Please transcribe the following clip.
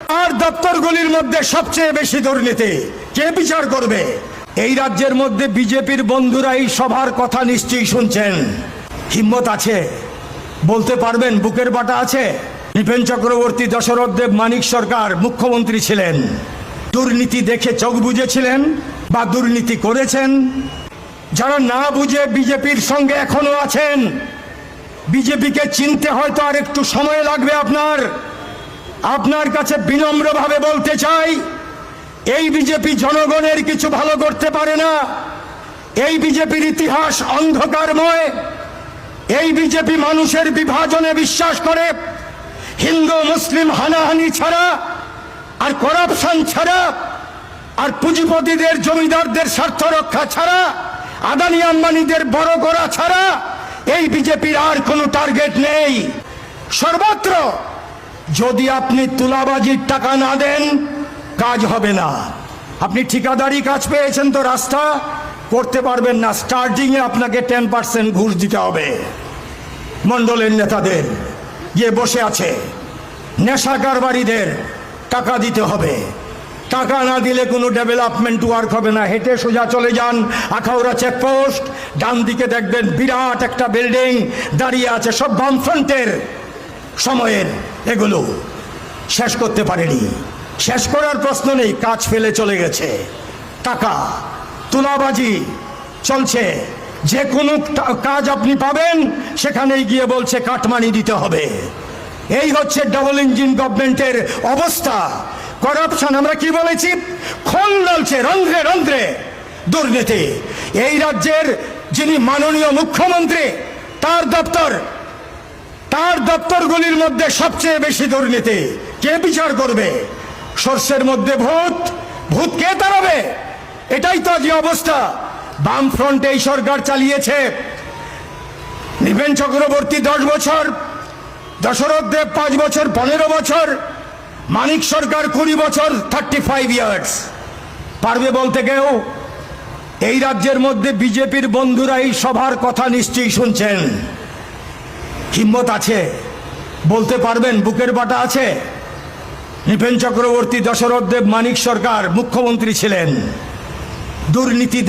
আর দপ্তরগুলির মধ্যে সবচেয়ে বেশি দুর্নীতি কে বিচার করবে? এই রাজ্যের মধ্যে বিজেপির বন্ধুরা এই সভার কথা নিশ্চয়ই শুনছেন। হিম্মত আছে? বলতে পারবেন বুকের বাটা আছে? নৃপেন চক্রবর্তী, দশরথ দেব, মানিক সরকার মুখ্যমন্ত্রী ছিলেন। দুর্নীতি দেখে চোখ বুজেছিলেন বা দুর্নীতি করেছেন? যারা না বুঝে বিজেপির সঙ্গে এখনো আছেন, বিজেপিকে চিনতে হয়তো আর একটু সময় লাগবে। আপনার কাছে বিনম্রভাবে বলতে চাই, এই বিজেপি জনগণের কিছু ভালো করতে পারে না। এই বিজেপির ইতিহাস অন্ধকারময়। এই বিজেপি মানুষের বিভাজনে বিশ্বাস করে। হিন্দু মুসলিম হানাহানি ছাড়া আর করাপশন ছাড়া আর পুঁজিপতিদের জমিদারদের স্বার্থ রক্ষা ছাড়া, আদানি আম্বানিদের বড় করা ছাড়া এই বিজেপির আর কোনো টার্গেট নেই। সর্বত্র যদি আপনি তুলাবাজির টাকা না দেন, কাজ হবে না। আপনি ঠিকাদারি কাজ পেয়েছেন তো রাস্তা করতে পারবেন না। স্টার্টিংয়ে আপনাকে 10% ঘুষ দিতে হবে। মণ্ডলের নেতাদের গিয়ে বসে আছে, নেশা কারবারিদের টাকা দিতে হবে। টাকা না দিলে কোনো ডেভেলপমেন্ট ওয়ার্ক হবে না। হেঁটে সোজা চলে যান আখাউড়া চেকপোস্ট, ডান দিকে দেখবেন বিরাট একটা বিল্ডিং দাঁড়িয়ে আছে। সব বামফ্রন্টের সময়ের, এগুলো শেষ করতে পারেনি। শেষ করার প্রশ্ন নেই, কাজ ফেলে চলে গেছে। টাকা তুলাবাজি চলছে। যে কোনো কাজ আপনি পাবেন সেখানেই গিয়ে বলছে কাটমানি দিতে হবে। এই হচ্ছে ডাবল ইঞ্জিন গভর্নমেন্টের অবস্থা। করাপশন, আমরা কি বলেছি, খোল নলছে রন্ধ্রে রন্ধ্রে দুর্নীতি। এই রাজ্যের যিনি মাননীয় মুখ্যমন্ত্রী, তার দপ্তরগুলির মধ্যে সবচেয়ে বেশি দুর্নীতি কে বিচার করবে? সর্ষের মধ্যে ভূত কে তাড়াবে? এটাই তো যে অবস্থা। বামফ্রন্ট এই সরকার চালিয়েছে। নৃপেন চক্রবর্তী 10 বছর, দশরথ দেব 5 বছর, 15 বছর, মানিক সরকার 20 বছর, 35 ইয়ার্স। পারবে বলতে কেউ? এই রাজ্যের মধ্যে বিজেপির বন্ধুরা এই সভার কথা নিশ্চয়ই শুনছেন। হিম্মত আছে? বলতে পারবেন বুকের বাটা আছে? নৃপেন চক্রবর্তী, দশরথ দেব, মানিক সরকার মুখ্যমন্ত্রী ছিলেন। দুর্নীতি